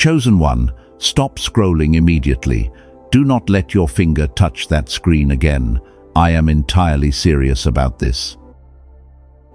Chosen one, stop scrolling immediately. Do not let your finger touch that screen again. I am entirely serious about this.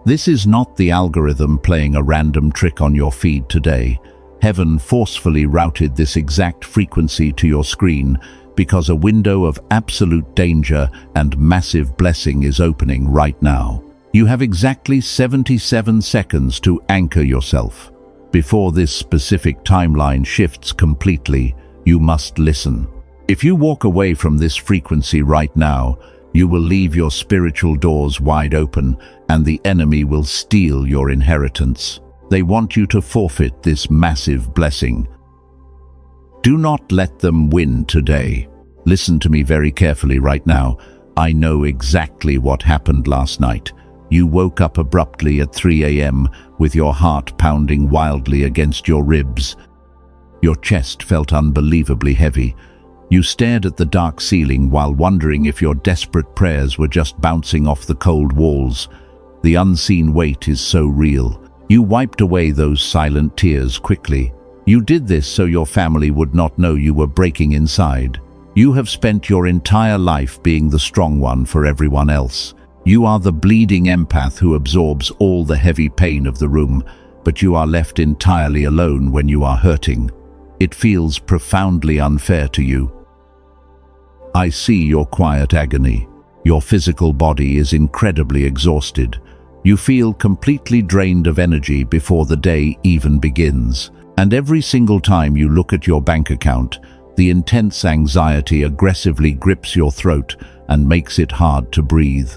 This is not the algorithm playing a random trick on your feed today. Heaven forcefully routed this exact frequency to your screen because a window of absolute danger and massive blessing is opening right now. You have exactly 77 seconds to anchor yourself. Before this specific timeline shifts completely, you must listen. If you walk away from this frequency right now, you will leave your spiritual doors wide open and the enemy will steal your inheritance. They want you to forfeit this massive blessing. Do not let them win today. Listen to me very carefully right now. I know exactly what happened last night. You woke up abruptly at 3 a.m. with your heart pounding wildly against your ribs. Your chest felt unbelievably heavy. You stared at the dark ceiling while wondering if your desperate prayers were just bouncing off the cold walls. The unseen weight is so real. You wiped away those silent tears quickly. You did this so your family would not know you were breaking inside. You have spent your entire life being the strong one for everyone else. You are the bleeding empath who absorbs all the heavy pain of the room, but you are left entirely alone when you are hurting. It feels profoundly unfair to you. I see your quiet agony. Your physical body is incredibly exhausted. You feel completely drained of energy before the day even begins. And every single time you look at your bank account, the intense anxiety aggressively grips your throat and makes it hard to breathe.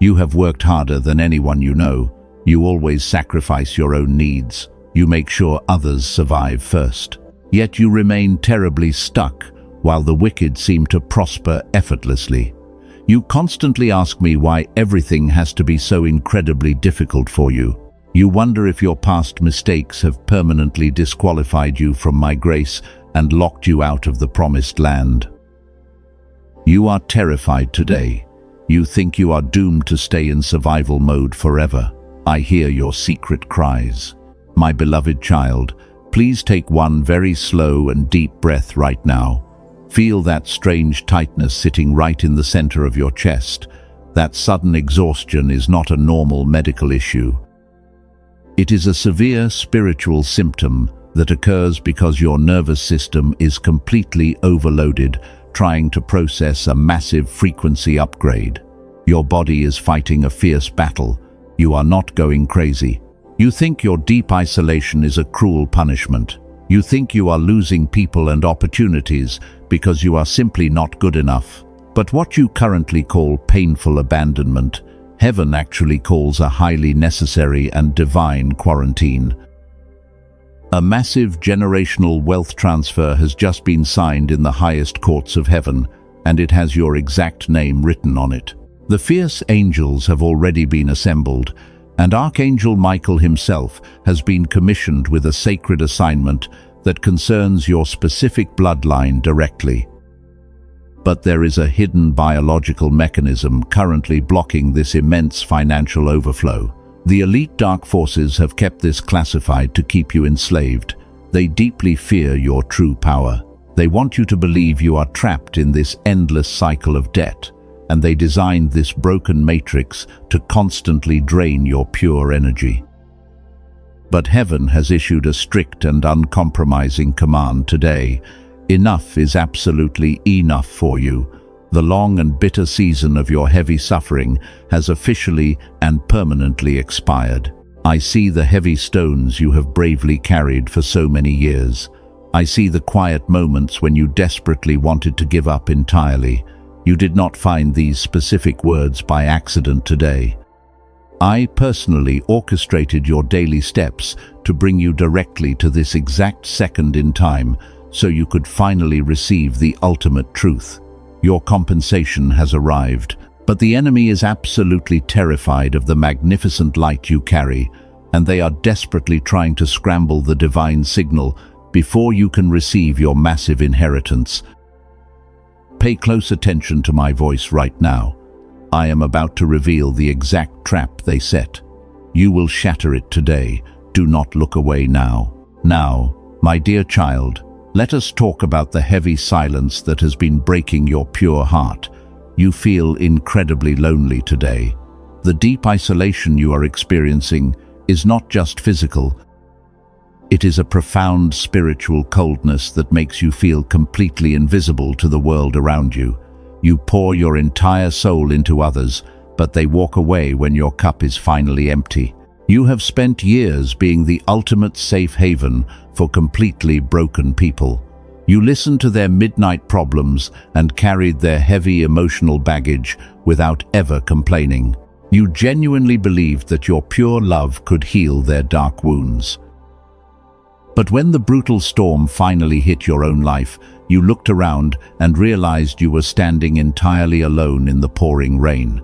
You have worked harder than anyone you know. You always sacrifice your own needs. You make sure others survive first. Yet you remain terribly stuck, while the wicked seem to prosper effortlessly. You constantly ask me why everything has to be so incredibly difficult for you. You wonder if your past mistakes have permanently disqualified you from my grace and locked you out of the promised land. You are terrified today. You think you are doomed to stay in survival mode forever. I hear your secret cries. My beloved child, please take one very slow and deep breath right now. Feel that strange tightness sitting right in the center of your chest. That sudden exhaustion is not a normal medical issue. It is a severe spiritual symptom that occurs because your nervous system is completely overloaded, trying to process a massive frequency upgrade. Your body is fighting a fierce battle. You are not going crazy. You think your deep isolation is a cruel punishment. You think you are losing people and opportunities because you are simply not good enough. But what you currently call painful abandonment, heaven actually calls a highly necessary and divine quarantine. A massive generational wealth transfer has just been signed in the highest courts of heaven, and it has your exact name written on it. The fierce angels have already been assembled, and Archangel Michael himself has been commissioned with a sacred assignment that concerns your specific bloodline directly. But there is a hidden biological mechanism currently blocking this immense financial overflow. The elite dark forces have kept this classified to keep you enslaved. They deeply fear your true power. They want you to believe you are trapped in this endless cycle of debt, and they designed this broken matrix to constantly drain your pure energy. But heaven has issued a strict and uncompromising command today. Enough is absolutely enough for you. The long and bitter season of your heavy suffering has officially and permanently expired. I see the heavy stones you have bravely carried for so many years. I see the quiet moments when you desperately wanted to give up entirely. You did not find these specific words by accident today. I personally orchestrated your daily steps to bring you directly to this exact second in time so you could finally receive the ultimate truth. Your compensation has arrived, but the enemy is absolutely terrified of the magnificent light you carry, and they are desperately trying to scramble the divine signal before you can receive your massive inheritance. Pay close attention to my voice right now. I am about to reveal the exact trap they set. You will shatter it today. Do not look away now. Now, My dear child, let us talk about the heavy silence that has been breaking your pure heart. You feel incredibly lonely today. The deep isolation you are experiencing is not just physical. It is a profound spiritual coldness that makes you feel completely invisible to the world around you. You pour your entire soul into others, but they walk away when your cup is finally empty. You have spent years being the ultimate safe haven for completely broken people. You listened to their midnight problems and carried their heavy emotional baggage without ever complaining. You genuinely believed that your pure love could heal their dark wounds. But when the brutal storm finally hit your own life, you looked around and realized you were standing entirely alone in the pouring rain.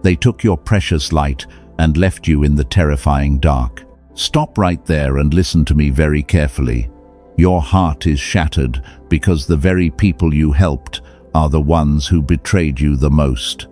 They took your precious light and left you in the terrifying dark. Stop right there and listen to me very carefully. Your heart is shattered because the very people you helped are the ones who betrayed you the most.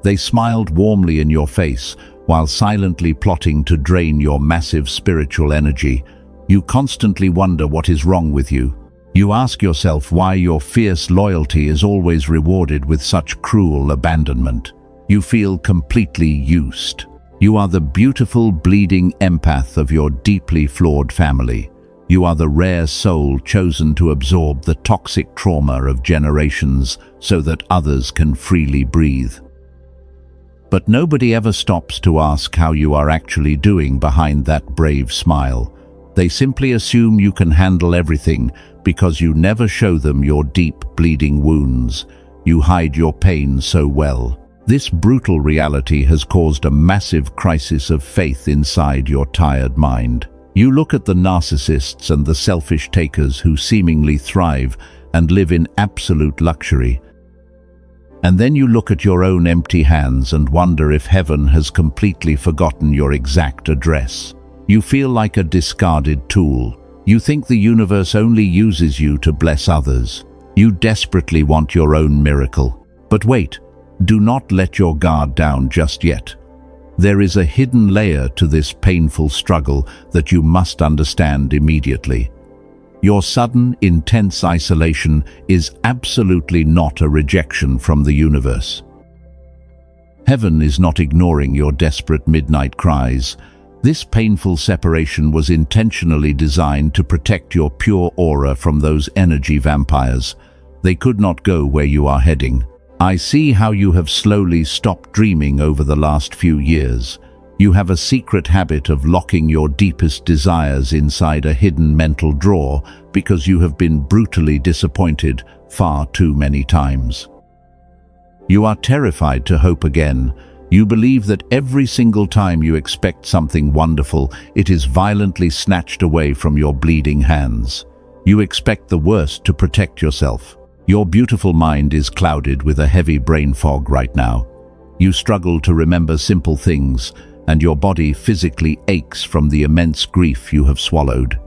They smiled warmly in your face while silently plotting to drain your massive spiritual energy. You constantly wonder what is wrong with you. You ask yourself why your fierce loyalty is always rewarded with such cruel abandonment. You feel completely used. You are the beautiful, bleeding empath of your deeply flawed family. You are the rare soul chosen to absorb the toxic trauma of generations so that others can freely breathe. But nobody ever stops to ask how you are actually doing behind that brave smile. They simply assume you can handle everything because you never show them your deep, bleeding wounds. You hide your pain so well. This brutal reality has caused a massive crisis of faith inside your tired mind. You look at the narcissists and the selfish takers who seemingly thrive and live in absolute luxury. And then you look at your own empty hands and wonder if heaven has completely forgotten your exact address. You feel like a discarded tool. You think the universe only uses you to bless others. You desperately want your own miracle. But wait, do not let your guard down just yet. There is a hidden layer to this painful struggle that you must understand immediately. Your sudden, intense isolation is absolutely not a rejection from the universe. Heaven is not ignoring your desperate midnight cries. This painful separation was intentionally designed to protect your pure aura from those energy vampires. They could not go where you are heading. I see how you have slowly stopped dreaming over the last few years. You have a secret habit of locking your deepest desires inside a hidden mental drawer because you have been brutally disappointed far too many times. You are terrified to hope again. You believe that every single time you expect something wonderful, it is violently snatched away from your bleeding hands. You expect the worst to protect yourself. Your beautiful mind is clouded with a heavy brain fog right now. You struggle to remember simple things, and your body physically aches from the immense grief you have swallowed.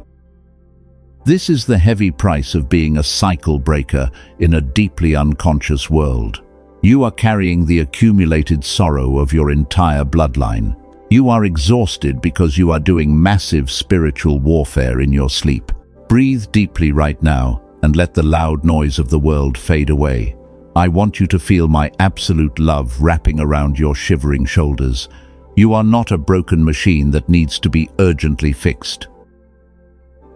This is the heavy price of being a cycle breaker in a deeply unconscious world. You are carrying the accumulated sorrow of your entire bloodline. You are exhausted because you are doing massive spiritual warfare in your sleep. Breathe deeply right now and let the loud noise of the world fade away. I want you to feel my absolute love wrapping around your shivering shoulders. You are not a broken machine that needs to be urgently fixed.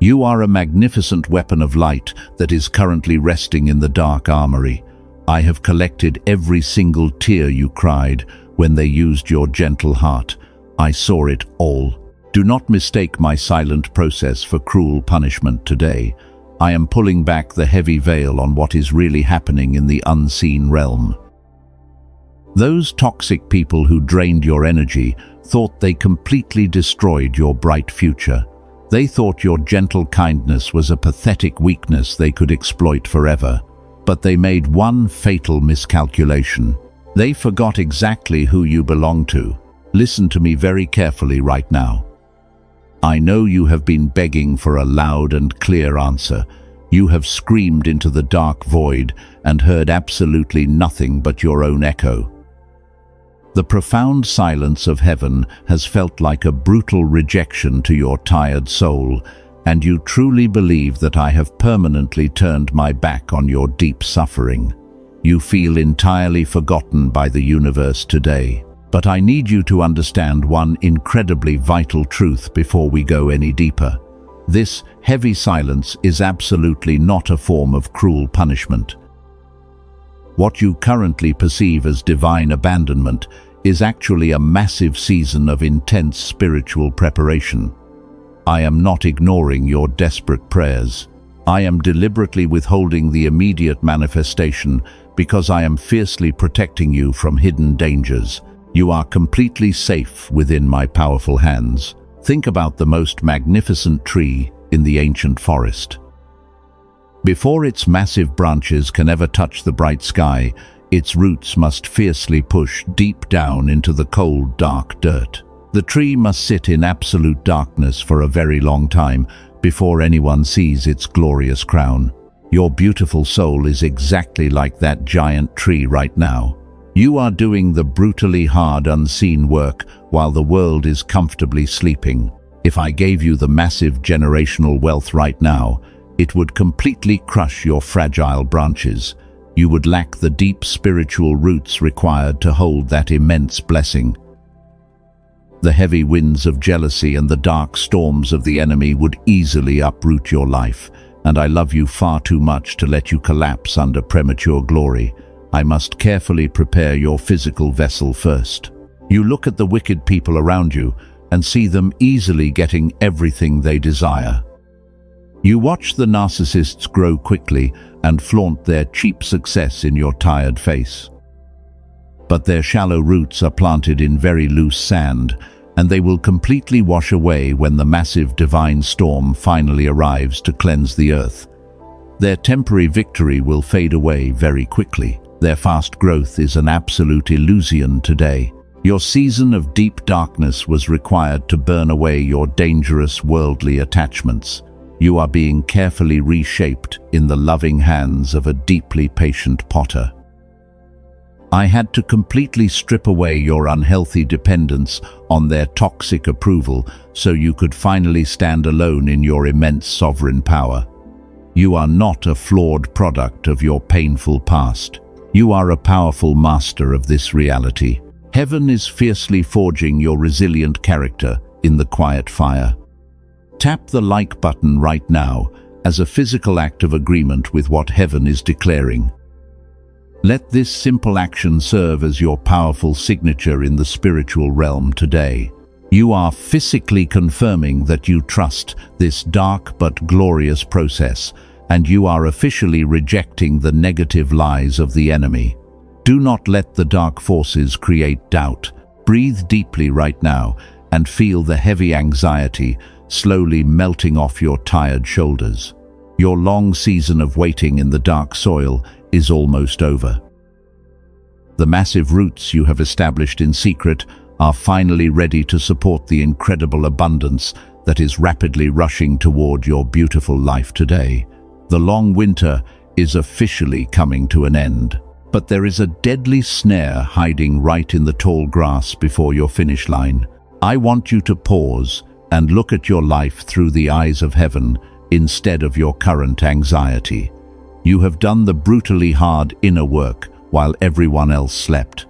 You are a magnificent weapon of light that is currently resting in the dark armory. I have collected every single tear you cried when they used your gentle heart. I saw it all. Do not mistake my silent process for cruel punishment today. I am pulling back the heavy veil on what is really happening in the unseen realm. Those toxic people who drained your energy thought they completely destroyed your bright future. They thought your gentle kindness was a pathetic weakness they could exploit forever. But they made one fatal miscalculation. They forgot exactly who you belong to. Listen to me very carefully right now. I know you have been begging for a loud and clear answer. You have screamed into the dark void and heard absolutely nothing but your own echo. The profound silence of heaven has felt like a brutal rejection to your tired soul, and you truly believe that I have permanently turned my back on your deep suffering. You feel entirely forgotten by the universe today. But I need you to understand one incredibly vital truth before we go any deeper. This heavy silence is absolutely not a form of cruel punishment. What you currently perceive as divine abandonment is actually a massive season of intense spiritual preparation. I am not ignoring your desperate prayers. I am deliberately withholding the immediate manifestation because I am fiercely protecting you from hidden dangers. You are completely safe within my powerful hands. Think about the most magnificent tree in the ancient forest. Before its massive branches can ever touch the bright sky, its roots must fiercely push deep down into the cold, dark dirt. The tree must sit in absolute darkness for a very long time before anyone sees its glorious crown. Your beautiful soul is exactly like that giant tree right now. You are doing the brutally hard, unseen work while the world is comfortably sleeping. If I gave you the massive generational wealth right now, it would completely crush your fragile branches. You would lack the deep spiritual roots required to hold that immense blessing. The heavy winds of jealousy and the dark storms of the enemy would easily uproot your life, and I love you far too much to let you collapse under premature glory. I must carefully prepare your physical vessel first. You look at the wicked people around you and see them easily getting everything they desire. You watch the narcissists grow quickly and flaunt their cheap success in your tired face. But their shallow roots are planted in very loose sand, and they will completely wash away when the massive divine storm finally arrives to cleanse the earth. Their temporary victory will fade away very quickly. Their fast growth is an absolute illusion today. Your season of deep darkness was required to burn away your dangerous worldly attachments. You are being carefully reshaped in the loving hands of a deeply patient potter. I had to completely strip away your unhealthy dependence on their toxic approval so you could finally stand alone in your immense sovereign power. You are not a flawed product of your painful past. You are a powerful master of this reality. Heaven is fiercely forging your resilient character in the quiet fire. Tap the like button right now as a physical act of agreement with what heaven is declaring. Let this simple action serve as your powerful signature in the spiritual realm today. You are physically confirming that you trust this dark but glorious process, and you are officially rejecting the negative lies of the enemy. Do not let the dark forces create doubt. Breathe deeply right now and feel the heavy anxiety slowly melting off your tired shoulders. Your long season of waiting in the dark soil is almost over. The massive roots you have established in secret are finally ready to support the incredible abundance that is rapidly rushing toward your beautiful life today. The long winter is officially coming to an end, but there is a deadly snare hiding right in the tall grass before your finish line. I want you to pause and look at your life through the eyes of heaven instead of your current anxiety. You have done the brutally hard inner work while everyone else slept.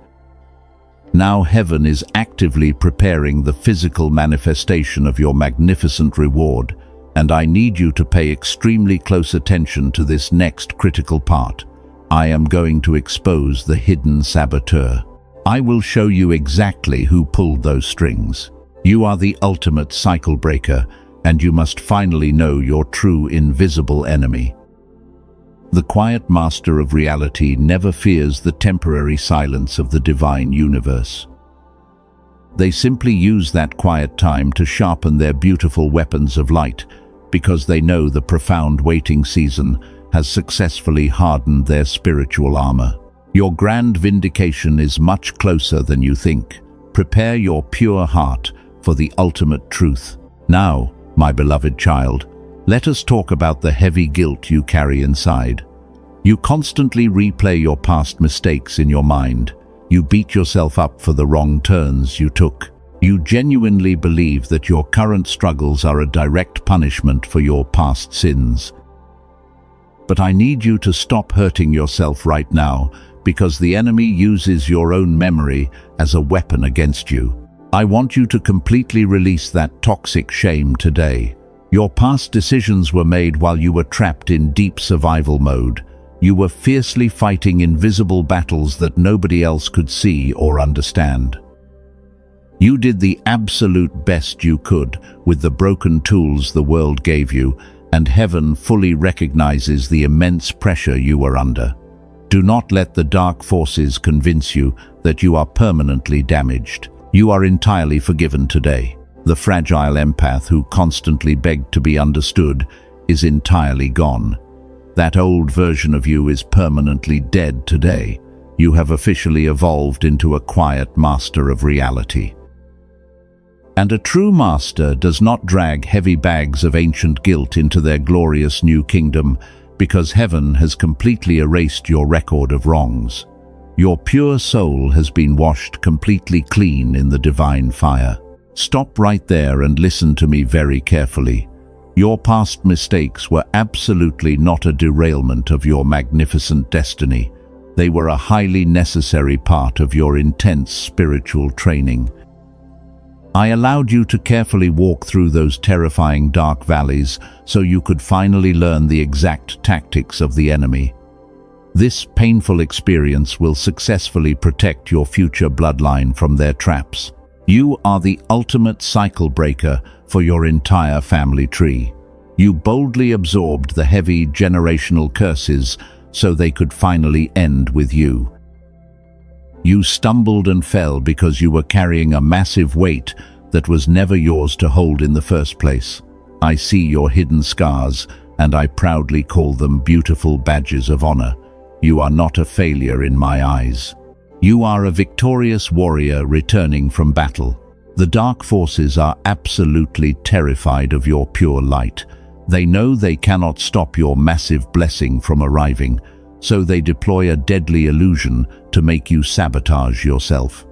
Now heaven is actively preparing the physical manifestation of your magnificent reward, and I need you to pay extremely close attention to this next critical part. I am going to expose the hidden saboteur. I will show you exactly who pulled those strings. You are the ultimate cycle breaker, and you must finally know your true invisible enemy. The quiet master of reality never fears the temporary silence of the divine universe. They simply use that quiet time to sharpen their beautiful weapons of light, because they know the profound waiting season has successfully hardened their spiritual armor. Your grand vindication is much closer than you think. Prepare your pure heart for the ultimate truth. Now, my beloved child, let us talk about the heavy guilt you carry inside. You constantly replay your past mistakes in your mind. You beat yourself up for the wrong turns you took. You genuinely believe that your current struggles are a direct punishment for your past sins. But I need you to stop hurting yourself right now, because the enemy uses your own memory as a weapon against you. I want you to completely release that toxic shame today. Your past decisions were made while you were trapped in deep survival mode. You were fiercely fighting invisible battles that nobody else could see or understand. You did the absolute best you could with the broken tools the world gave you, and heaven fully recognizes the immense pressure you were under. Do not let the dark forces convince you that you are permanently damaged. You are entirely forgiven today. The fragile empath who constantly begged to be understood is entirely gone. That old version of you is permanently dead today. You have officially evolved into a quiet master of reality. And a true master does not drag heavy bags of ancient guilt into their glorious new kingdom, because heaven has completely erased your record of wrongs. Your pure soul has been washed completely clean in the divine fire. Stop right there and listen to me very carefully. Your past mistakes were absolutely not a derailment of your magnificent destiny. They were a highly necessary part of your intense spiritual training. I allowed you to carefully walk through those terrifying dark valleys so you could finally learn the exact tactics of the enemy. This painful experience will successfully protect your future bloodline from their traps. You are the ultimate cycle breaker for your entire family tree. You boldly absorbed the heavy generational curses so they could finally end with you. You stumbled and fell because you were carrying a massive weight that was never yours to hold in the first place. I see your hidden scars, and I proudly call them beautiful badges of honor. You are not a failure in my eyes. You are a victorious warrior returning from battle. The dark forces are absolutely terrified of your pure light. They know they cannot stop your massive blessing from arriving, so they deploy a deadly illusion to make you sabotage yourself.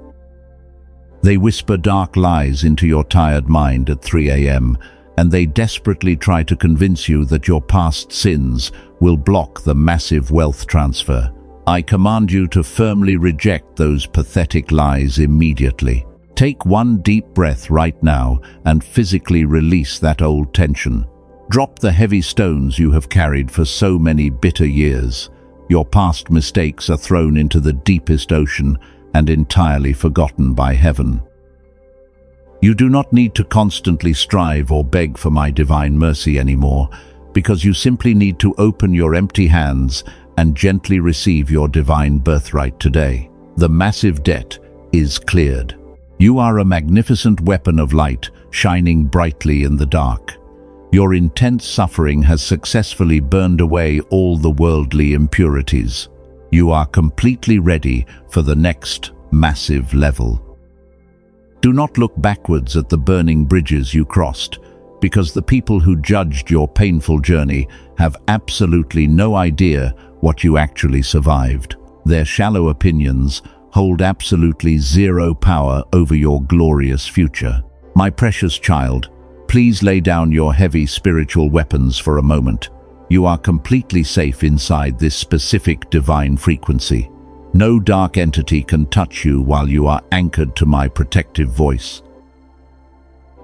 They whisper dark lies into your tired mind at 3 a.m., and they desperately try to convince you that your past sins will block the massive wealth transfer. I command you to firmly reject those pathetic lies immediately. Take one deep breath right now and physically release that old tension. Drop the heavy stones you have carried for so many bitter years. Your past mistakes are thrown into the deepest ocean and entirely forgotten by heaven. You do not need to constantly strive or beg for my divine mercy anymore, because you simply need to open your empty hands and gently receive your divine birthright today. The massive debt is cleared. You are a magnificent weapon of light, shining brightly in the dark. Your intense suffering has successfully burned away all the worldly impurities. You are completely ready for the next massive level. Do not look backwards at the burning bridges you crossed, because the people who judged your painful journey have absolutely no idea what you actually survived. Their shallow opinions hold absolutely zero power over your glorious future. My precious child, please lay down your heavy spiritual weapons for a moment. You are completely safe inside this specific divine frequency. No dark entity can touch you while you are anchored to my protective voice.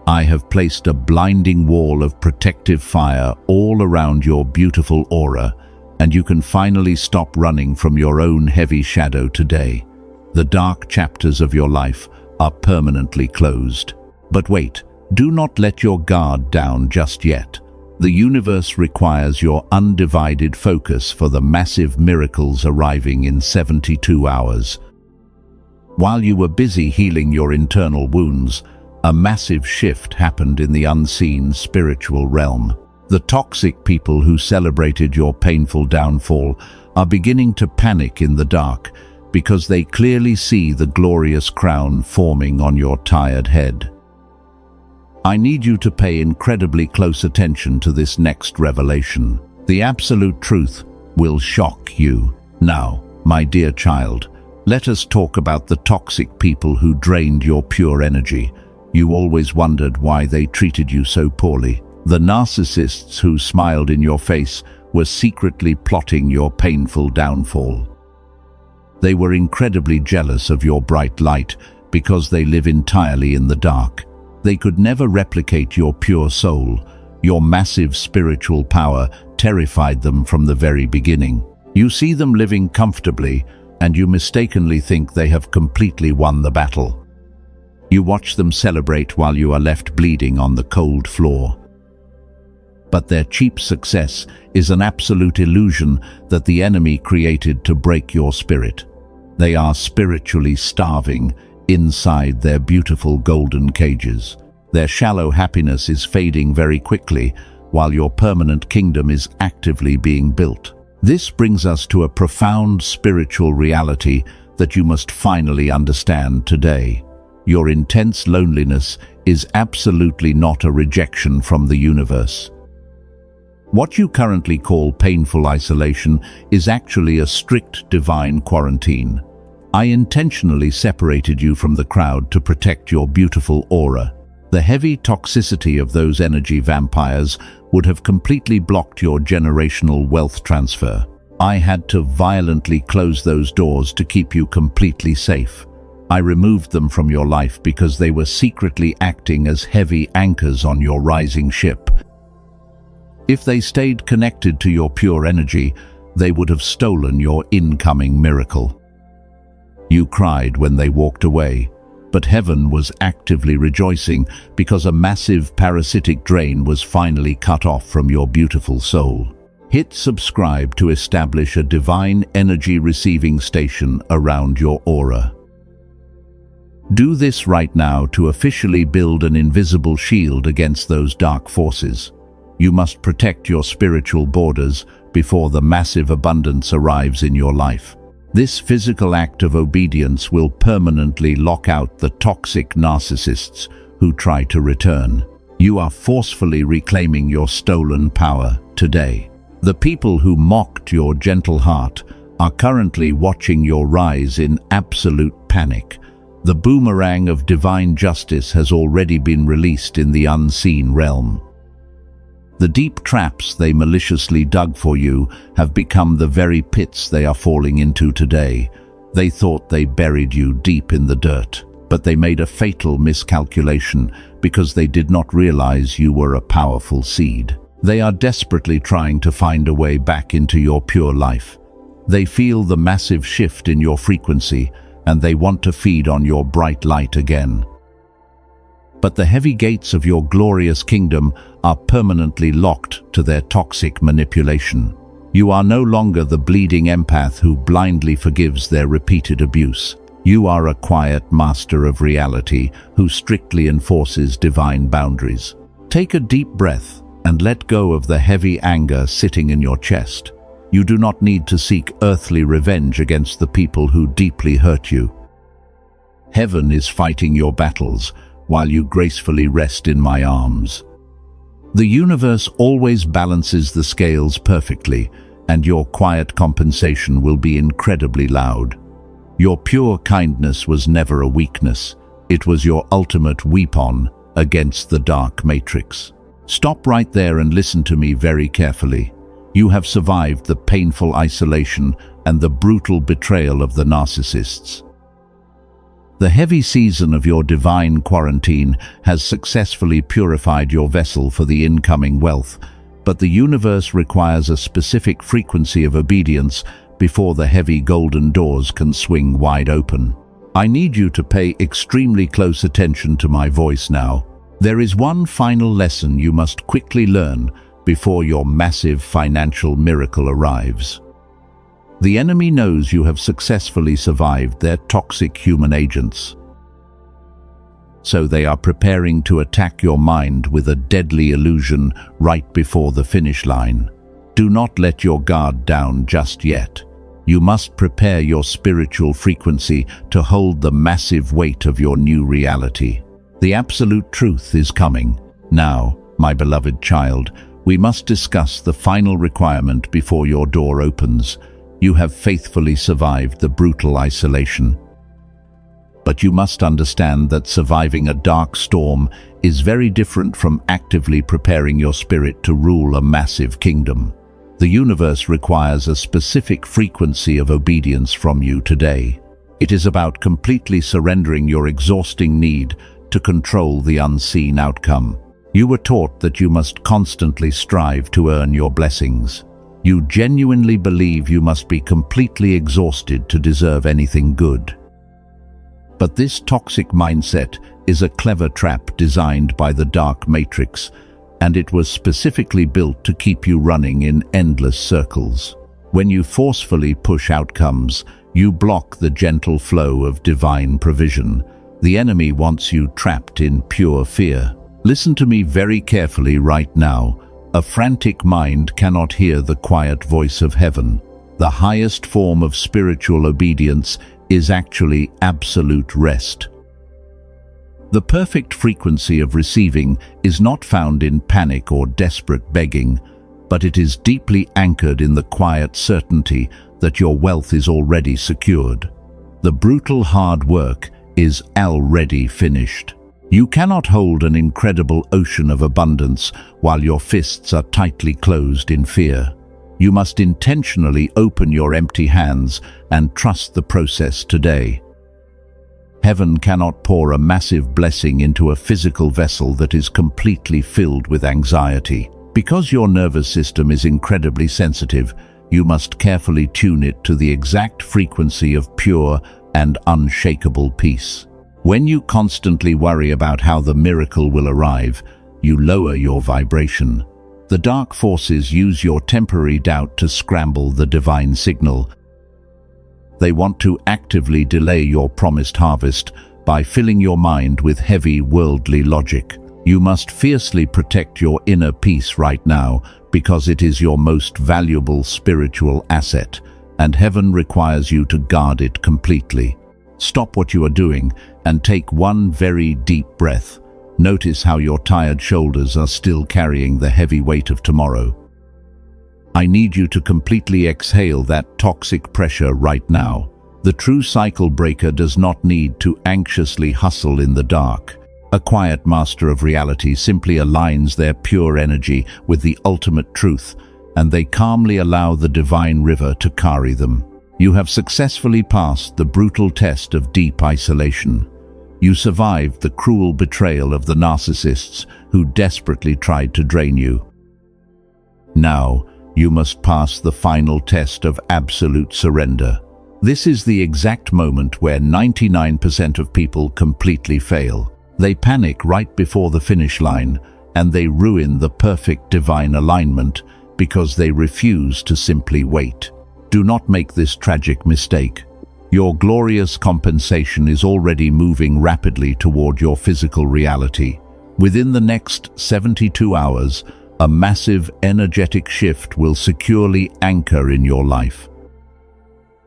I have placed a blinding wall of protective fire all around your beautiful aura, and you can finally stop running from your own heavy shadow today. The dark chapters of your life are permanently closed. But wait, do not let your guard down just yet. The universe requires your undivided focus for the massive miracles arriving in 72 hours. While you were busy healing your internal wounds, a massive shift happened in the unseen spiritual realm. The toxic people who celebrated your painful downfall are beginning to panic in the dark because they clearly see the glorious crown forming on your tired head. I need you to pay incredibly close attention to this next revelation. The absolute truth will shock you. Now, my dear child, let us talk about the toxic people who drained your pure energy. You always wondered why they treated you so poorly. The narcissists who smiled in your face were secretly plotting your painful downfall. They were incredibly jealous of your bright light because they live entirely in the dark. They could never replicate your pure soul. Your massive spiritual power terrified them from the very beginning. You see them living comfortably, and you mistakenly think they have completely won the battle. You watch them celebrate while you are left bleeding on the cold floor. But their cheap success is an absolute illusion that the enemy created to break your spirit. They are spiritually starving inside their beautiful golden cages. Their shallow happiness is fading very quickly, while your permanent kingdom is actively being built. This brings us to a profound spiritual reality that you must finally understand today. Your intense loneliness is absolutely not a rejection from the universe. What you currently call painful isolation is actually a strict divine quarantine. I intentionally separated you from the crowd to protect your beautiful aura. The heavy toxicity of those energy vampires would have completely blocked your generational wealth transfer. I had to violently close those doors to keep you completely safe. I removed them from your life because they were secretly acting as heavy anchors on your rising ship. If they stayed connected to your pure energy, they would have stolen your incoming miracle. You cried when they walked away, but heaven was actively rejoicing because a massive parasitic drain was finally cut off from your beautiful soul. Hit subscribe to establish a divine energy receiving station around your aura. Do this right now to officially build an invisible shield against those dark forces. You must protect your spiritual borders before the massive abundance arrives in your life. This physical act of obedience will permanently lock out the toxic narcissists who try to return. You are forcefully reclaiming your stolen power today. The people who mocked your gentle heart are currently watching your rise in absolute panic. The boomerang of divine justice has already been released in the unseen realm. The deep traps they maliciously dug for you have become the very pits they are falling into today. They thought they buried you deep in the dirt, but they made a fatal miscalculation because they did not realize you were a powerful seed. They are desperately trying to find a way back into your pure life. They feel the massive shift in your frequency, and they want to feed on your bright light again. But the heavy gates of your glorious kingdom are permanently locked to their toxic manipulation. You are no longer the bleeding empath who blindly forgives their repeated abuse. You are a quiet master of reality who strictly enforces divine boundaries. Take a deep breath and let go of the heavy anger sitting in your chest. You do not need to seek earthly revenge against the people who deeply hurt you. Heaven is fighting your battles, while you gracefully rest in my arms. The universe always balances the scales perfectly, and your quiet compensation will be incredibly loud. Your pure kindness was never a weakness. It was your ultimate weapon against the dark matrix. Stop right there and listen to me very carefully. You have survived the painful isolation and the brutal betrayal of the narcissists. The heavy season of your divine quarantine has successfully purified your vessel for the incoming wealth, but the universe requires a specific frequency of obedience before the heavy golden doors can swing wide open. I need you to pay extremely close attention to my voice now. There is one final lesson you must quickly learn before your massive financial miracle arrives. The enemy knows you have successfully survived their toxic human agents. So they are preparing to attack your mind with a deadly illusion right before the finish line. Do not let your guard down just yet. You must prepare your spiritual frequency to hold the massive weight of your new reality. The absolute truth is coming. Now, my beloved child, we must discuss the final requirement before your door opens. You have faithfully survived the brutal isolation. But you must understand that surviving a dark storm is very different from actively preparing your spirit to rule a massive kingdom. The universe requires a specific frequency of obedience from you today. It is about completely surrendering your exhausting need to control the unseen outcome. You were taught that you must constantly strive to earn your blessings. You genuinely believe you must be completely exhausted to deserve anything good. But this toxic mindset is a clever trap designed by the dark matrix, and it was specifically built to keep you running in endless circles. When you forcefully push outcomes, you block the gentle flow of divine provision. The enemy wants you trapped in pure fear. Listen to me very carefully right now. A frantic mind cannot hear the quiet voice of heaven. The highest form of spiritual obedience is actually absolute rest. The perfect frequency of receiving is not found in panic or desperate begging, but it is deeply anchored in the quiet certainty that your wealth is already secured. The brutal hard work is already finished. You cannot hold an incredible ocean of abundance while your fists are tightly closed in fear. You must intentionally open your empty hands and trust the process today. Heaven cannot pour a massive blessing into a physical vessel that is completely filled with anxiety. Because your nervous system is incredibly sensitive, you must carefully tune it to the exact frequency of pure and unshakable peace. When you constantly worry about how the miracle will arrive, you lower your vibration. The dark forces use your temporary doubt to scramble the divine signal. They want to actively delay your promised harvest by filling your mind with heavy worldly logic. You must fiercely protect your inner peace right now because it is your most valuable spiritual asset, and heaven requires you to guard it completely. Stop what you are doing and take one very deep breath. Notice how your tired shoulders are still carrying the heavy weight of tomorrow. I need you to completely exhale that toxic pressure right now. The true cycle breaker does not need to anxiously hustle in the dark. A quiet master of reality simply aligns their pure energy with the ultimate truth, and they calmly allow the divine river to carry them. You have successfully passed the brutal test of deep isolation. You survived the cruel betrayal of the narcissists who desperately tried to drain you. Now, you must pass the final test of absolute surrender. This is the exact moment where 99% of people completely fail. They panic right before the finish line, and they ruin the perfect divine alignment because they refuse to simply wait. Do not make this tragic mistake. Your glorious compensation is already moving rapidly toward your physical reality. Within the next 72 hours, a massive energetic shift will securely anchor in your life.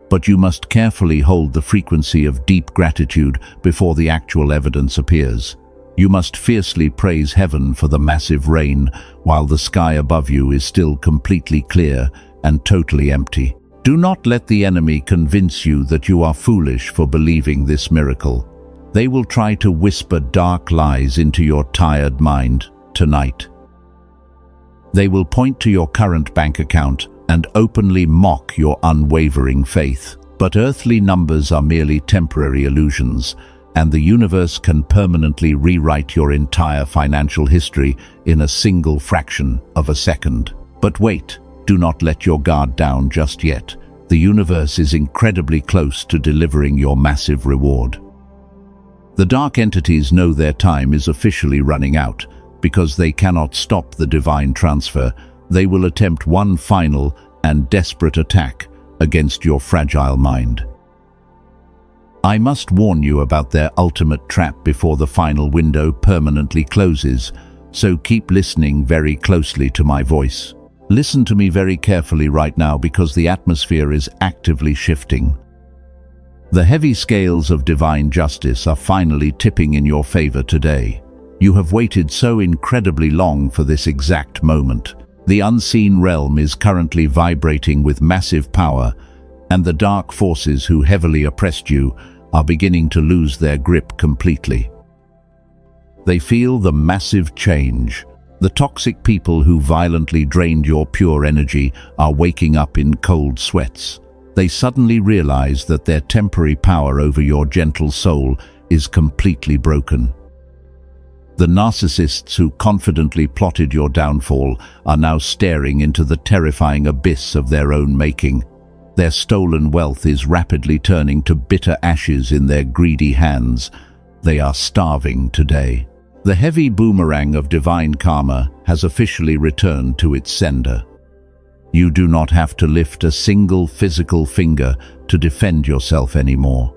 But you must carefully hold the frequency of deep gratitude before the actual evidence appears. You must fiercely praise heaven for the massive rain while the sky above you is still completely clear and totally empty. Do not let the enemy convince you that you are foolish for believing this miracle. They will try to whisper dark lies into your tired mind tonight. They will point to your current bank account and openly mock your unwavering faith. But earthly numbers are merely temporary illusions, and the universe can permanently rewrite your entire financial history in a single fraction of a second. But wait. Do not let your guard down just yet. The universe is incredibly close to delivering your massive reward. The dark entities know their time is officially running out. Because they cannot stop the divine transfer, they will attempt one final and desperate attack against your fragile mind. I must warn you about their ultimate trap before the final window permanently closes, so keep listening very closely to my voice. Listen to me very carefully right now because the atmosphere is actively shifting. The heavy scales of divine justice are finally tipping in your favor today. You have waited so incredibly long for this exact moment. The unseen realm is currently vibrating with massive power, and the dark forces who heavily oppressed you are beginning to lose their grip completely. They feel the massive change. The toxic people who violently drained your pure energy are waking up in cold sweats. They suddenly realize that their temporary power over your gentle soul is completely broken. The narcissists who confidently plotted your downfall are now staring into the terrifying abyss of their own making. Their stolen wealth is rapidly turning to bitter ashes in their greedy hands. They are starving today. The heavy boomerang of divine karma has officially returned to its sender. You do not have to lift a single physical finger to defend yourself anymore.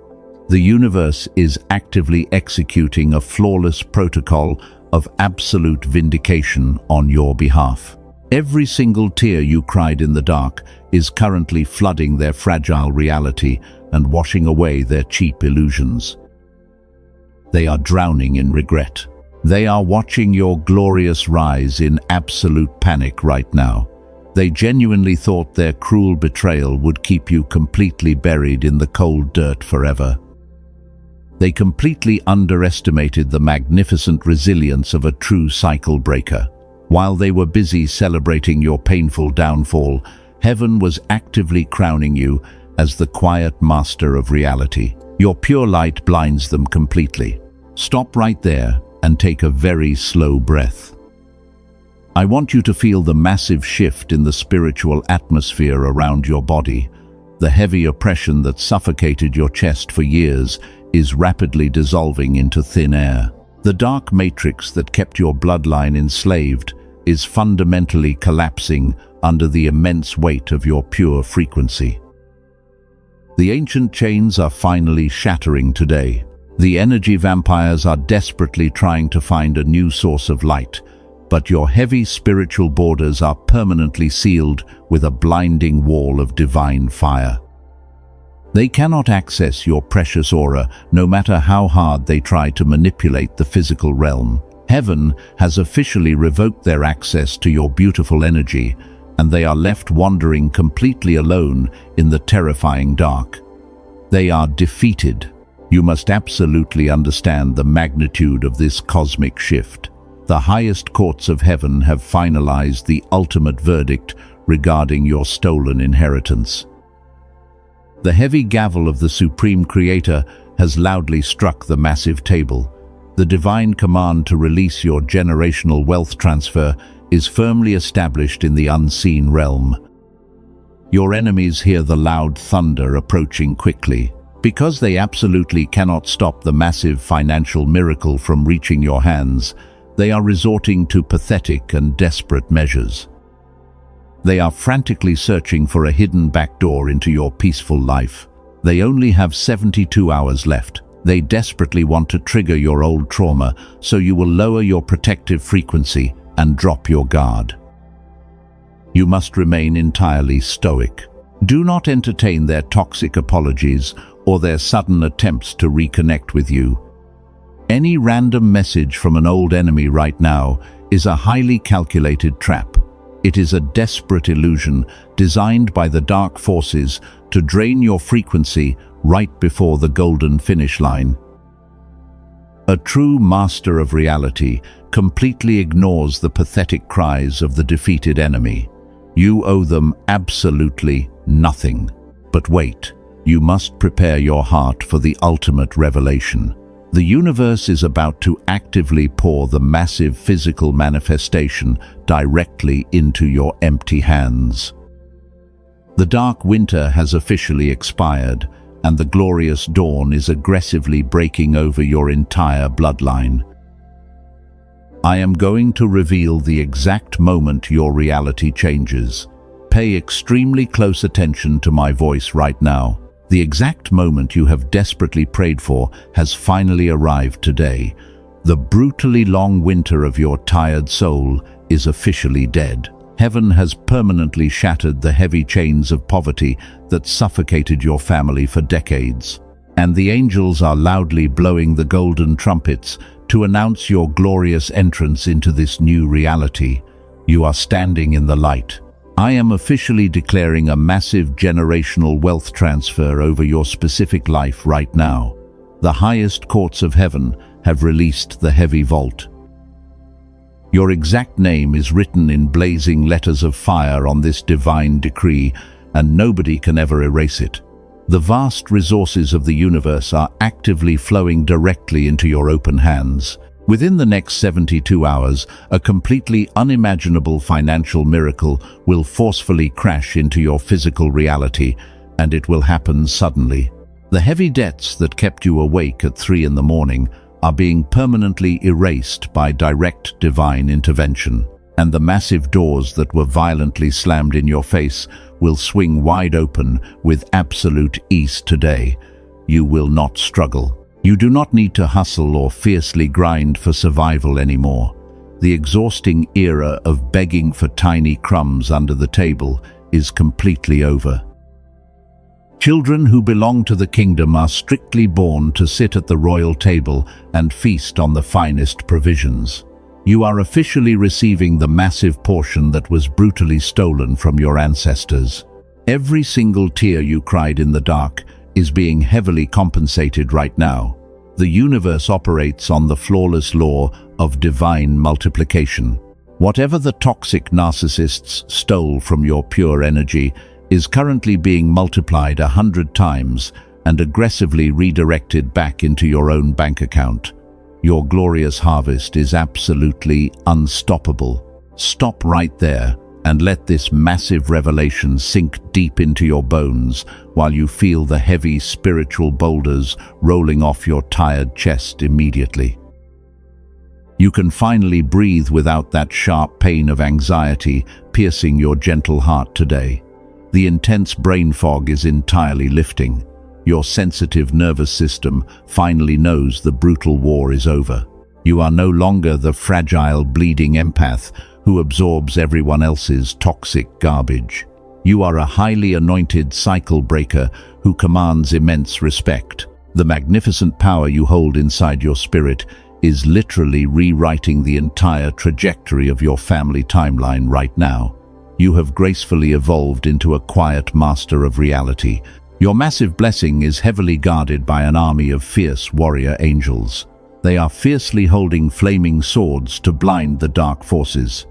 The universe is actively executing a flawless protocol of absolute vindication on your behalf. Every single tear you cried in the dark is currently flooding their fragile reality and washing away their cheap illusions. They are drowning in regret. They are watching your glorious rise in absolute panic right now. They genuinely thought their cruel betrayal would keep you completely buried in the cold dirt forever. They completely underestimated the magnificent resilience of a true cycle breaker. While they were busy celebrating your painful downfall, heaven was actively crowning you as the quiet master of reality. Your pure light blinds them completely. Stop right there and take a very slow breath. I want you to feel the massive shift in the spiritual atmosphere around your body. The heavy oppression that suffocated your chest for years is rapidly dissolving into thin air. The dark matrix that kept your bloodline enslaved is fundamentally collapsing under the immense weight of your pure frequency. The ancient chains are finally shattering today. The energy vampires are desperately trying to find a new source of light, but your heavy spiritual borders are permanently sealed with a blinding wall of divine fire. They cannot access your precious aura, no matter how hard they try to manipulate the physical realm. Heaven has officially revoked their access to your beautiful energy, and they are left wandering completely alone in the terrifying dark. They are defeated. You must absolutely understand the magnitude of this cosmic shift. The highest courts of heaven have finalized the ultimate verdict regarding your stolen inheritance. The heavy gavel of the Supreme Creator has loudly struck the massive table. The divine command to release your generational wealth transfer is firmly established in the unseen realm. Your enemies hear the loud thunder approaching quickly. Because they absolutely cannot stop the massive financial miracle from reaching your hands, they are resorting to pathetic and desperate measures. They are frantically searching for a hidden backdoor into your peaceful life. They only have 72 hours left. They desperately want to trigger your old trauma, so you will lower your protective frequency and drop your guard. You must remain entirely stoic. Do not entertain their toxic apologies or their sudden attempts to reconnect with you. Any random message from an old enemy right now is a highly calculated trap. It is a desperate illusion designed by the dark forces to drain your frequency right before the golden finish line. A true master of reality completely ignores the pathetic cries of the defeated enemy. You owe them absolutely nothing. But wait. You must prepare your heart for the ultimate revelation. The universe is about to actively pour the massive physical manifestation directly into your empty hands. The dark winter has officially expired, and the glorious dawn is aggressively breaking over your entire bloodline. I am going to reveal the exact moment your reality changes. Pay extremely close attention to my voice right now. The exact moment you have desperately prayed for has finally arrived today. The brutally long winter of your tired soul is officially dead. Heaven has permanently shattered the heavy chains of poverty that suffocated your family for decades. And the angels are loudly blowing the golden trumpets to announce your glorious entrance into this new reality. You are standing in the light. I am officially declaring a massive generational wealth transfer over your specific life right now. The highest courts of heaven have released the heavy vault. Your exact name is written in blazing letters of fire on this divine decree, and nobody can ever erase it. The vast resources of the universe are actively flowing directly into your open hands. Within the next 72 hours, a completely unimaginable financial miracle will forcefully crash into your physical reality, and it will happen suddenly. The heavy debts that kept you awake at 3 in the morning are being permanently erased by direct divine intervention, and the massive doors that were violently slammed in your face will swing wide open with absolute ease today. You will not struggle. You do not need to hustle or fiercely grind for survival anymore. The exhausting era of begging for tiny crumbs under the table is completely over. Children who belong to the kingdom are strictly born to sit at the royal table and feast on the finest provisions. You are officially receiving the massive portion that was brutally stolen from your ancestors. Every single tear you cried in the dark is being heavily compensated right now. The universe operates on the flawless law of divine multiplication. Whatever the toxic narcissists stole from your pure energy is currently being multiplied 100 times and aggressively redirected back into your own bank account. Your glorious harvest is absolutely unstoppable. Stop right there and let this massive revelation sink deep into your bones while you feel the heavy spiritual boulders rolling off your tired chest immediately. You can finally breathe without that sharp pain of anxiety piercing your gentle heart today. The intense brain fog is entirely lifting. Your sensitive nervous system finally knows the brutal war is over. You are no longer the fragile, bleeding empath who absorbs everyone else's toxic garbage. You are a highly anointed cycle breaker who commands immense respect. The magnificent power you hold inside your spirit is literally rewriting the entire trajectory of your family timeline right now. You have gracefully evolved into a quiet master of reality. Your massive blessing is heavily guarded by an army of fierce warrior angels. They are fiercely holding flaming swords to blind the dark forces.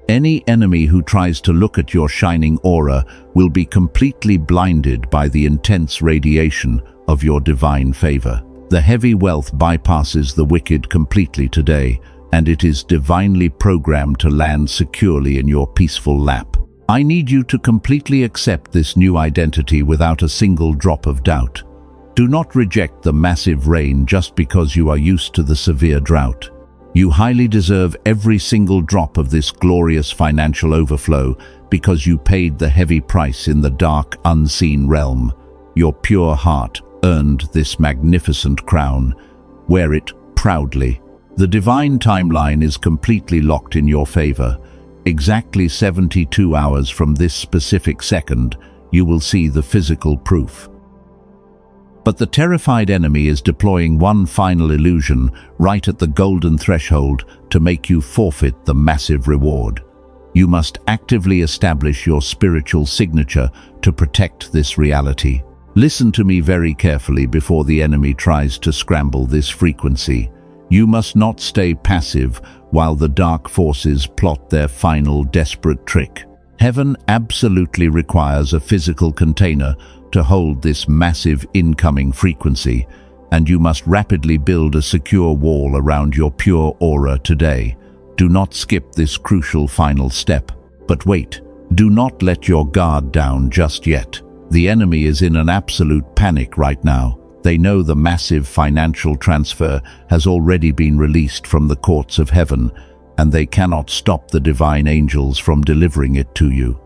Any enemy who tries to look at your shining aura will be completely blinded by the intense radiation of your divine favor. The heavy wealth bypasses the wicked completely today, and it is divinely programmed to land securely in your peaceful lap. I need you to completely accept this new identity without a single drop of doubt. Do not reject the massive rain just because you are used to the severe drought. You highly deserve every single drop of this glorious financial overflow because you paid the heavy price in the dark, unseen realm. Your pure heart earned this magnificent crown. Wear it proudly. The divine timeline is completely locked in your favor. Exactly 72 hours from this specific second, you will see the physical proof. But the terrified enemy is deploying one final illusion right at the golden threshold to make you forfeit the massive reward. You must actively establish your spiritual signature to protect this reality. Listen to me very carefully before the enemy tries to scramble this frequency. You must not stay passive while the dark forces plot their final desperate trick. Heaven absolutely requires a physical container to hold this massive incoming frequency, and you must rapidly build a secure wall around your pure aura today. Do not skip this crucial final step. But wait, do not let your guard down just yet. The enemy is in an absolute panic right now. They know the massive financial transfer has already been released from the courts of heaven, and they cannot stop the divine angels from delivering it to you.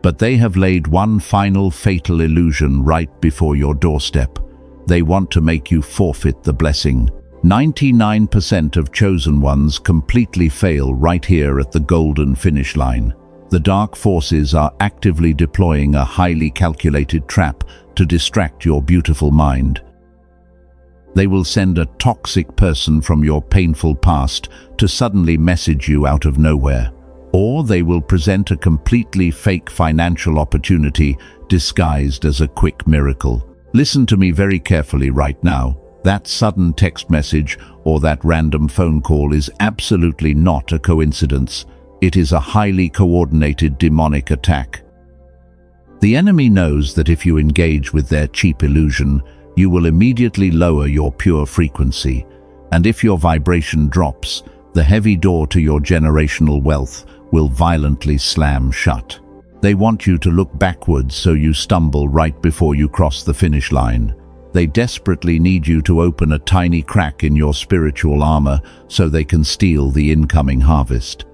But they have laid one final fatal illusion right before your doorstep. They want to make you forfeit the blessing. 99% of chosen ones completely fail right here at the golden finish line. The dark forces are actively deploying a highly calculated trap to distract your beautiful mind. They will send a toxic person from your painful past to suddenly message you out of nowhere. Or they will present a completely fake financial opportunity disguised as a quick miracle. Listen to me very carefully right now. That sudden text message or that random phone call is absolutely not a coincidence. It is a highly coordinated demonic attack. The enemy knows that if you engage with their cheap illusion, you will immediately lower your pure frequency, and if your vibration drops, the heavy door to your generational wealth will violently slam shut. They want you to look backwards so you stumble right before you cross the finish line. They desperately need you to open a tiny crack in your spiritual armor so they can steal the incoming harvest.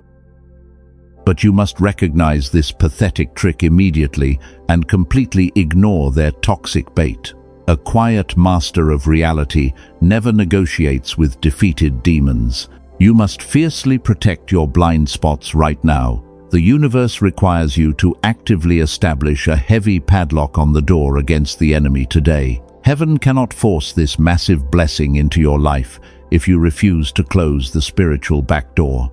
But you must recognize this pathetic trick immediately and completely ignore their toxic bait. A quiet master of reality never negotiates with defeated demons. You must fiercely protect your blind spots right now. The universe requires you to actively establish a heavy padlock on the door against the enemy today. Heaven cannot force this massive blessing into your life if you refuse to close the spiritual back door.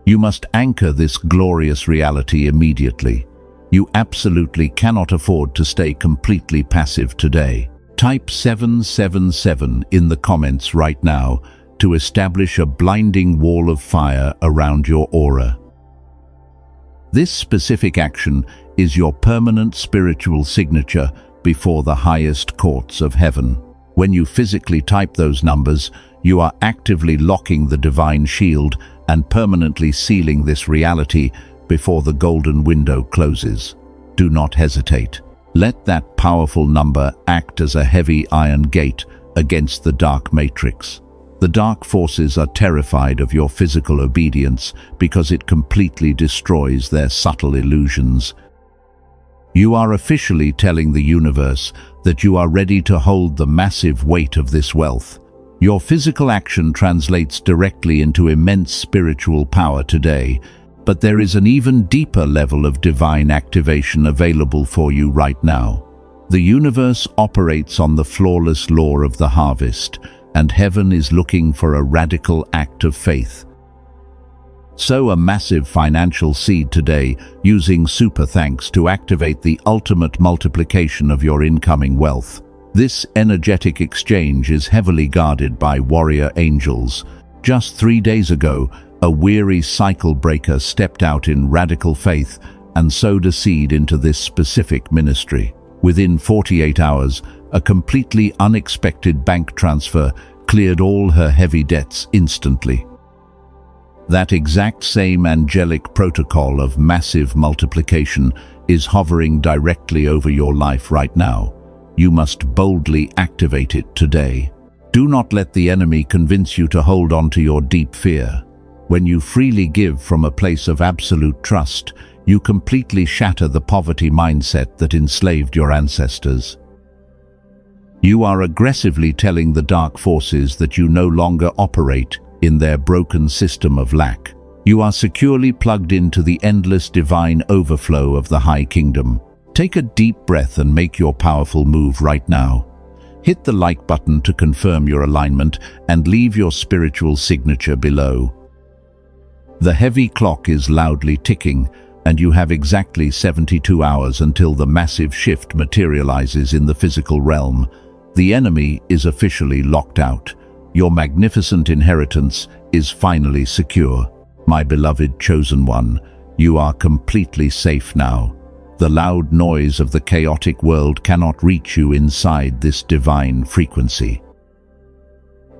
You must anchor this glorious reality immediately. You absolutely cannot afford to stay completely passive today. Type 777 in the comments right now to establish a blinding wall of fire around your aura. This specific action is your permanent spiritual signature before the highest courts of heaven. When you physically type those numbers, you are actively locking the divine shield and permanently sealing this reality before the golden window closes. Do not hesitate. Let that powerful number act as a heavy iron gate against the dark matrix. The dark forces are terrified of your physical obedience because it completely destroys their subtle illusions. You are officially telling the universe that you are ready to hold the massive weight of this wealth. Your physical action translates directly into immense spiritual power today, but there is an even deeper level of divine activation available for you right now. The universe operates on the flawless law of the harvest, and heaven is looking for a radical act of faith. Sow a massive financial seed today using super thanks to activate the ultimate multiplication of your incoming wealth. This energetic exchange is heavily guarded by warrior angels. Just 3 days ago, a weary cycle breaker stepped out in radical faith and sowed a seed into this specific ministry. Within 48 hours, a completely unexpected bank transfer cleared all her heavy debts instantly. That exact same angelic protocol of massive multiplication is hovering directly over your life right now. You must boldly activate it today. Do not let the enemy convince you to hold on to your deep fear. When you freely give from a place of absolute trust, you completely shatter the poverty mindset that enslaved your ancestors. You are aggressively telling the dark forces that you no longer operate in their broken system of lack. You are securely plugged into the endless divine overflow of the High Kingdom. Take a deep breath and make your powerful move right now. Hit the like button to confirm your alignment and leave your spiritual signature below. The heavy clock is loudly ticking, and you have exactly 72 hours until the massive shift materializes in the physical realm. The enemy is officially locked out. Your magnificent inheritance is finally secure. My beloved chosen one, you are completely safe now. The loud noise of the chaotic world cannot reach you inside this divine frequency.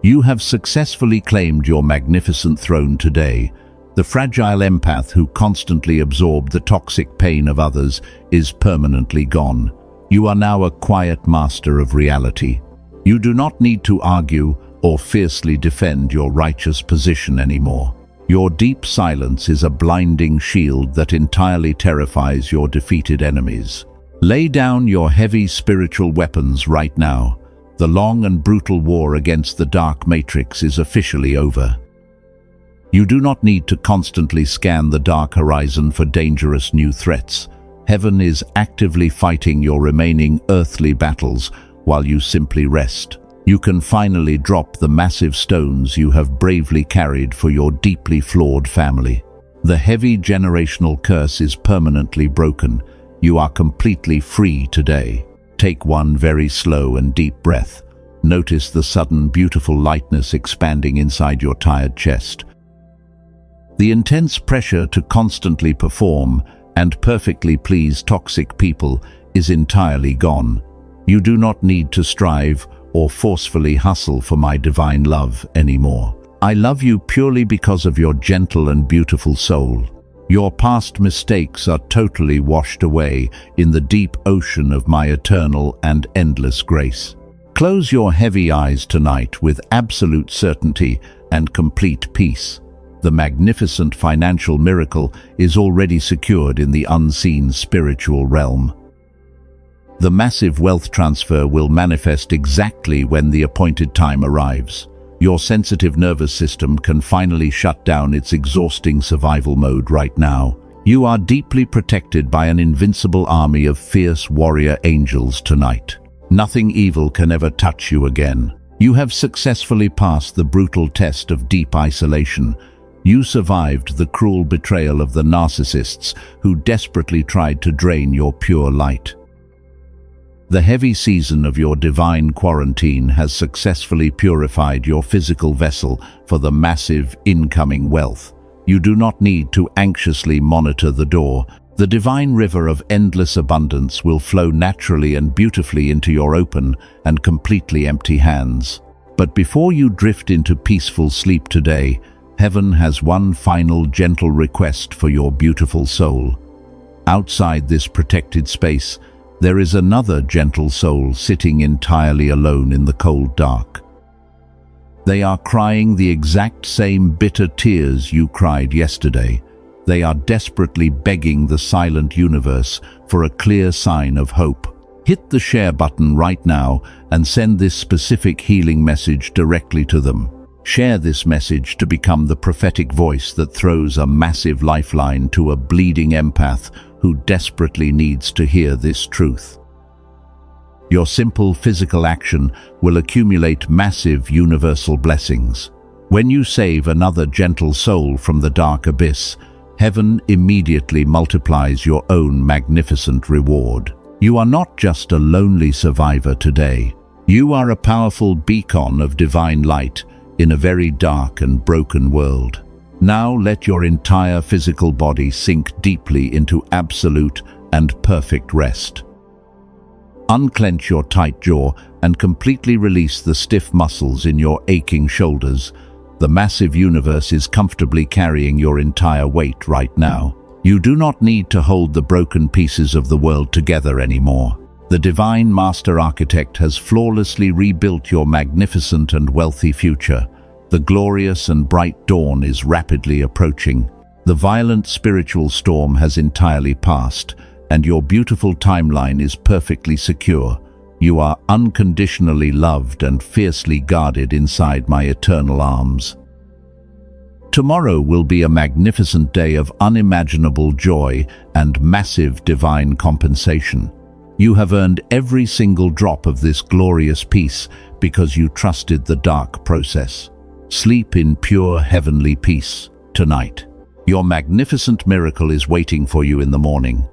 You have successfully claimed your magnificent throne today. The fragile empath who constantly absorbed the toxic pain of others is permanently gone. You are now a quiet master of reality. You do not need to argue or fiercely defend your righteous position anymore. Your deep silence is a blinding shield that entirely terrifies your defeated enemies. Lay down your heavy spiritual weapons right now. The long and brutal war against the dark matrix is officially over. You do not need to constantly scan the dark horizon for dangerous new threats. Heaven is actively fighting your remaining earthly battles while you simply rest. You can finally drop the massive stones you have bravely carried for your deeply flawed family. The heavy generational curse is permanently broken. You are completely free today. take one very slow and deep breath. Notice the sudden, beautiful lightness expanding inside your tired chest. The intense pressure to constantly perform and perfectly please toxic people is entirely gone. You do not need to strive or forcefully hustle for my divine love anymore. I love you purely because of your gentle and beautiful soul. Your past mistakes are totally washed away in the deep ocean of my eternal and endless grace. Close your heavy eyes tonight with absolute certainty and complete peace. The magnificent financial miracle is already secured in the unseen spiritual realm. The massive wealth transfer will manifest exactly when the appointed time arrives. Your sensitive nervous system can finally shut down its exhausting survival mode right now. You are deeply protected by an invincible army of fierce warrior angels tonight. Nothing evil can ever touch you again. You have successfully passed the brutal test of deep isolation. You survived the cruel betrayal of the narcissists who desperately tried to drain your pure light. The heavy season of your divine quarantine has successfully purified your physical vessel for the massive incoming wealth. You do not need to anxiously monitor the door. The divine river of endless abundance will flow naturally and beautifully into your open and completely empty hands. But before you drift into peaceful sleep today, heaven has one final gentle request for your beautiful soul. Outside this protected space, there is another gentle soul sitting entirely alone in the cold dark. They are crying the exact same bitter tears you cried yesterday. They are desperately begging the silent universe for a clear sign of hope. Hit the share button right now and send this specific healing message directly to them. Share this message to become the prophetic voice that throws a massive lifeline to a bleeding empath who desperately needs to hear this truth. Your simple physical action will accumulate massive universal blessings. When you save another gentle soul from the dark abyss, heaven immediately multiplies your own magnificent reward. You are not just a lonely survivor today. You are a powerful beacon of divine light in a very dark and broken world. Now let your entire physical body sink deeply into absolute and perfect rest. Unclench your tight jaw and completely release the stiff muscles in your aching shoulders. The massive universe is comfortably carrying your entire weight right now. You do not need to hold the broken pieces of the world together anymore. The divine master architect has flawlessly rebuilt your magnificent and wealthy future. The glorious and bright dawn is rapidly approaching. The violent spiritual storm has entirely passed, and your beautiful timeline is perfectly secure. You are unconditionally loved and fiercely guarded inside my eternal arms. Tomorrow will be a magnificent day of unimaginable joy and massive divine compensation. You have earned every single drop of this glorious peace because you trusted the dark process. Sleep in pure heavenly peace tonight. Your magnificent miracle is waiting for you in the morning.